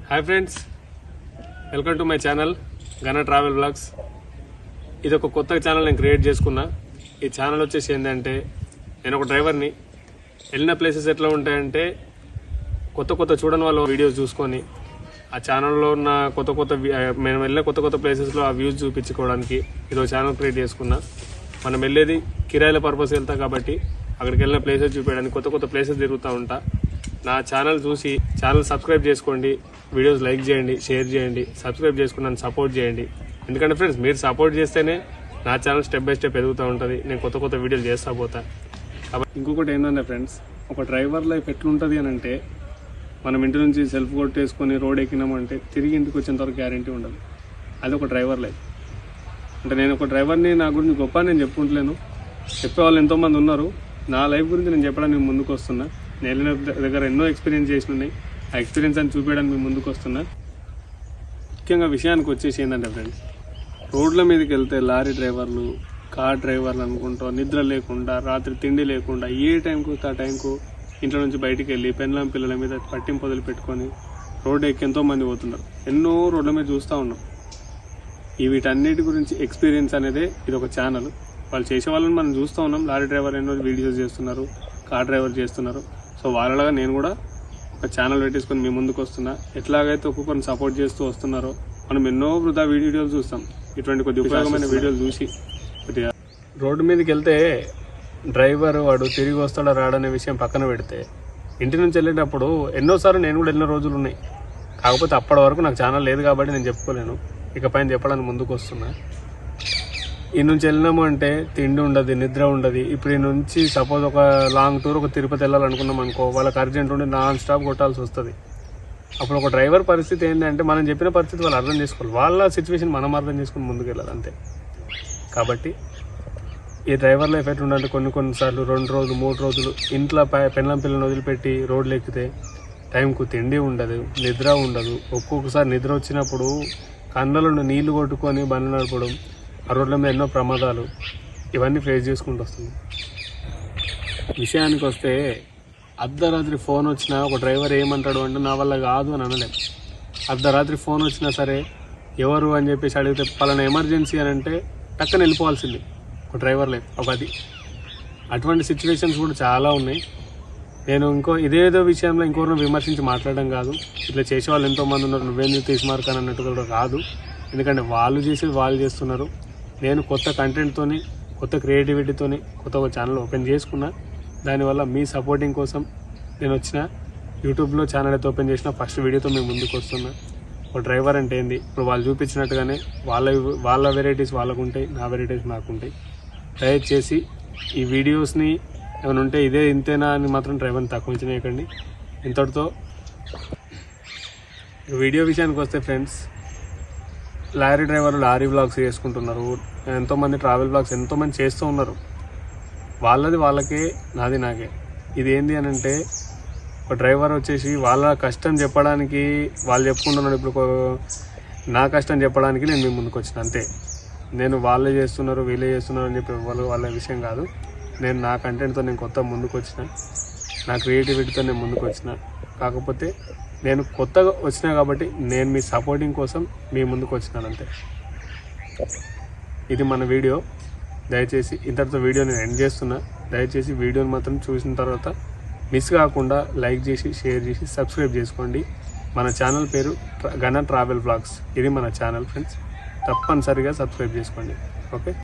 Hi friends, welcome to my channel ఘన travel blogs. ఇది ఒక కొత్త ఛానల్ నేను క్రియేట్ చేసుకున్నా. ఈ ఛానల్ వచ్చేసి ఏంటంటే, నేను ఒక డ్రైవర్ని. వెళ్ళిన ప్లేసెస్ ఎట్లా ఉంటాయంటే, కొత్త చూడని వాళ్ళ వీడియోస్ చూసుకొని ఆ ఛానల్లో ఉన్న మేము వెళ్ళిన కొత్త ప్లేసెస్లో ఆ వ్యూస్ చూపించుకోవడానికి ఇది ఒక ఛానల్ క్రియేట్ చేసుకున్నా. మనం వెళ్ళేది కిరాయిల పర్పస్ వెళ్తాం కాబట్టి అక్కడికి వెళ్ళిన ప్లేసెస్ చూపించడానికి కొత్త ప్లేసెస్ తిరుగుతూ ఉంటా. నా ఛానల్ చూసి ఛానల్ సబ్స్క్రైబ్ చేసుకోండి, వీడియోస్ లైక్ చేయండి, షేర్ చేయండి, సబ్స్క్రైబ్ చేసుకుని నన్ను సపోర్ట్ చేయండి. ఎందుకంటే ఫ్రెండ్స్, మీరు సపోర్ట్ చేస్తేనే నా ఛానల్ స్టెప్ బై స్టెప్ ఎదుగుతూ ఉంటుంది. నేను కొత్త వీడియోలు చేస్తూ పోతా. కాబట్టి ఇంకొకటి ఏంటంటే ఫ్రెండ్స్, ఒక డ్రైవర్ లైఫ్ ఎట్లుంటుంది అని అంటే, మనం ఇంటి నుంచి సెల్ఫ్ కొట్టేసుకొని రోడ్ ఎక్కినామంటే తిరిగి ఇంటికి వచ్చేంత వరకు గ్యారంటీ ఉండదు. అది ఒక డ్రైవర్ లైఫ్. అంటే నేను ఒక డ్రైవర్ని, నా గురించి గొప్ప నేను చెప్పుకుంటలేను, చెప్పేవాళ్ళు ఎంతోమంది ఉన్నారు. నా లైఫ్ గురించి నేను చెప్పడానికి నేను ముందుకు వస్తున్నా. నేను వెళ్ళిన దగ్గర ఎన్నో ఎక్స్పీరియన్స్ చేసినాయి. ఆ ఎక్స్పీరియన్స్ అని చూపించడానికి మేము ముందుకు వస్తున్నా. ముఖ్యంగా విషయానికి వచ్చేసి ఏంటంటే ఫ్రెండ్స్, రోడ్ల మీదకి వెళ్తే లారీ డ్రైవర్లు, కార్ డ్రైవర్లు అనుకుంటా నిద్ర లేకుండా, రాత్రి తిండి లేకుండా, ఏ టైంకు ఆ టైంకు ఇంట్లో నుంచి బయటికి వెళ్ళి పెన్లం పిల్లల మీద పట్టింపు పొదలు పెట్టుకొని రోడ్డు ఎక్కి ఎంతో మంది పోతున్నారు. ఎన్నో రోడ్ల మీద చూస్తూ ఉన్నాం. వీటన్నిటి గురించి ఎక్స్పీరియన్స్ అనేది ఇది ఒక ఛానల్. వాళ్ళు చేసే వాళ్ళని మనం చూస్తూ ఉన్నాం. లారీ డ్రైవర్ ఎన్నో వీడియోస్ చేస్తున్నారు, కార్ డ్రైవర్ చేస్తున్నారు. సో వాళ్ళలాగా నేను కూడా ఒక ఛానల్ పెట్టేసుకొని మీ ముందుకు వస్తున్నా. ఎట్లాగైతే ఒక్కొక్కరిని సపోర్ట్ చేస్తూ వస్తున్నారో, మనం ఎన్నో వృధా వీడియోలు చూస్తాం. ఇటువంటి కొద్ది ఉపయోగమైన వీడియోలు చూసి కొద్దిగా రోడ్డు మీదకి వెళ్తే డ్రైవర్ వాడు తిరిగి వస్తాడా రాడనే విషయం పక్కన పెడితే, ఇంటి నుంచి వెళ్ళేటప్పుడు ఎన్నోసార్లు నేను కూడా వెళ్ళిన రోజులు ఉన్నాయి. కాకపోతే అప్పటి వరకు నాకు ఛానల్ లేదు కాబట్టి నేను చెప్పుకోలేను. ఇకపైన చెప్పడానికి ముందుకు వస్తున్నా. ఈ నుంచి వెళ్ళినాము అంటే తిండి ఉండదు, నిద్ర ఉండదు. ఇప్పుడు ఈ నుంచి సపోజ్ ఒక లాంగ్ టూర్, ఒక తిరుపతి వెళ్ళాలనుకున్నాం అనుకో, వాళ్ళకి అర్జెంట్ ఉండి నాన్ స్టాప్ కొట్టాల్సి వస్తుంది. అప్పుడు ఒక డ్రైవర్ పరిస్థితి ఏంటంటే, మనం చెప్పిన పరిస్థితి వాళ్ళు అర్థం చేసుకోవాలి. వాళ్ళ సిచ్యువేషన్ మనం అర్థం చేసుకుని ముందుకు వెళ్ళాలి అంతే. కాబట్టి ఈ డ్రైవర్ లైఫ్ ఎట్లుందంటే, కొన్నిసార్లు 2 రోజులు 3 రోజులు ఇంట్లో పెళ్ళం పిల్లలను వదిలిపెట్టి రోడ్లు ఎక్కితే టైంకు తిండి ఉండదు, నిద్ర ఉండదు. ఒక్కొక్కసారి నిద్ర వచ్చినప్పుడు కళ్ళలో నీళ్లు కొట్టుకొని బండ్లు నడపడం, ఆ రోడ్ల మీద ఎన్నో ప్రమాదాలు, ఇవన్నీ ఫేస్ చేసుకుంటూ వస్తుంది. విషయానికి వస్తే, అర్ధరాత్రి ఫోన్ వచ్చినా ఒక డ్రైవర్ ఏమంటాడు అంటే, నా వల్ల కాదు అని అనలేం. అర్ధరాత్రి ఫోన్ వచ్చినా సరే, ఎవరు అని చెప్పేసి అడిగితే పలానా ఎమర్జెన్సీ అని అంటే టక్కన వెళ్ళిపోవాల్సింది ఒక డ్రైవర్ లైఫ్. అటువంటి సిచ్యువేషన్స్ కూడా చాలా ఉన్నాయి. నేను ఇదేదో విషయంలో ఇంకొకరిని విమర్శించి మాట్లాడడం కాదు. ఇట్లా చేసేవాళ్ళు ఎంతోమంది ఉన్నారు, నువ్వేందుకు తీసుమార్కాని అన్నట్టు కూడా కాదు. ఎందుకంటే వాళ్ళు చేసేది వాళ్ళు చేస్తున్నారు. నేను కొత్త కంటెంట్తోని, కొత్త క్రియేటివిటీతోని కొత్త ఒక ఛానల్ ఓపెన్ చేసుకున్నా. దానివల్ల మీ సపోర్టింగ్ కోసం నేను వచ్చిన యూట్యూబ్లో ఛానల్ అయితే ఓపెన్ చేసిన ఫస్ట్ వీడియోతో మేము ముందుకు వస్తున్నా. ఒక డ్రైవర్ అంటే ఏంది, ఇప్పుడు వాళ్ళు చూపించినట్టుగానే వాళ్ళ వెరైటీస్ వాళ్ళకు ఉంటాయి, నా వెరైటీస్ నాకు ఉంటాయి. దయచేసి ఈ వీడియోస్ని ఏమైనా ఉంటే ఇంతేనా అని మాత్రం డ్రైవర్ని తక్కువ చేయకండి. ఇంతటితో వీడియో విషయానికి వస్తే ఫ్రెండ్స్, లారీ డ్రైవర్లు లారీ బ్లాగ్స్ చేసుకుంటున్నారు. ఎంతోమంది ట్రావెల్ బ్లాగ్స్ ఎంతోమంది చేస్తూ ఉన్నారు. వాళ్ళది వాళ్ళకే, నాది నాకే. ఇది ఏంది అని అంటే, ఒక డ్రైవర్ వచ్చేసి వాళ్ళ కష్టం చెప్పడానికి వాళ్ళు చెప్పుకుంటున్నారు. ఇప్పుడు నా కష్టం చెప్పడానికి నేను మీ ముందుకు వచ్చిన అంతే. నేను వాళ్ళే చేస్తున్నారు, వీళ్ళే చేస్తున్నారు అని చెప్పి వాళ్ళ విషయం కాదు. నేను నా కంటెంట్తో నేను కొత్త ముందుకు వచ్చిన, నా క్రియేటివిటీతో నేను ముందుకు వచ్చిన. కాకపోతే నేను కొత్తగా వచ్చినా కాబట్టి నేను మీ సపోర్టింగ్ కోసం మీ ముందుకు వచ్చినాను అంతే. ఇది మన వీడియో. దయచేసి ఇంతటితో వీడియో నేను ఎండ్ చేస్తున్నా. దయచేసి వీడియోని మాత్రం చూసిన తర్వాత మిస్ కాకుండా లైక్ చేసి, షేర్ చేసి, సబ్స్క్రైబ్ చేసుకోండి. మన ఛానల్ పేరు ఘన ట్రావెల్ బ్లాగ్స్. ఇది మన ఛానల్ ఫ్రెండ్స్. తప్పనిసరిగా సబ్స్క్రైబ్ చేసుకోండి. ఓకే.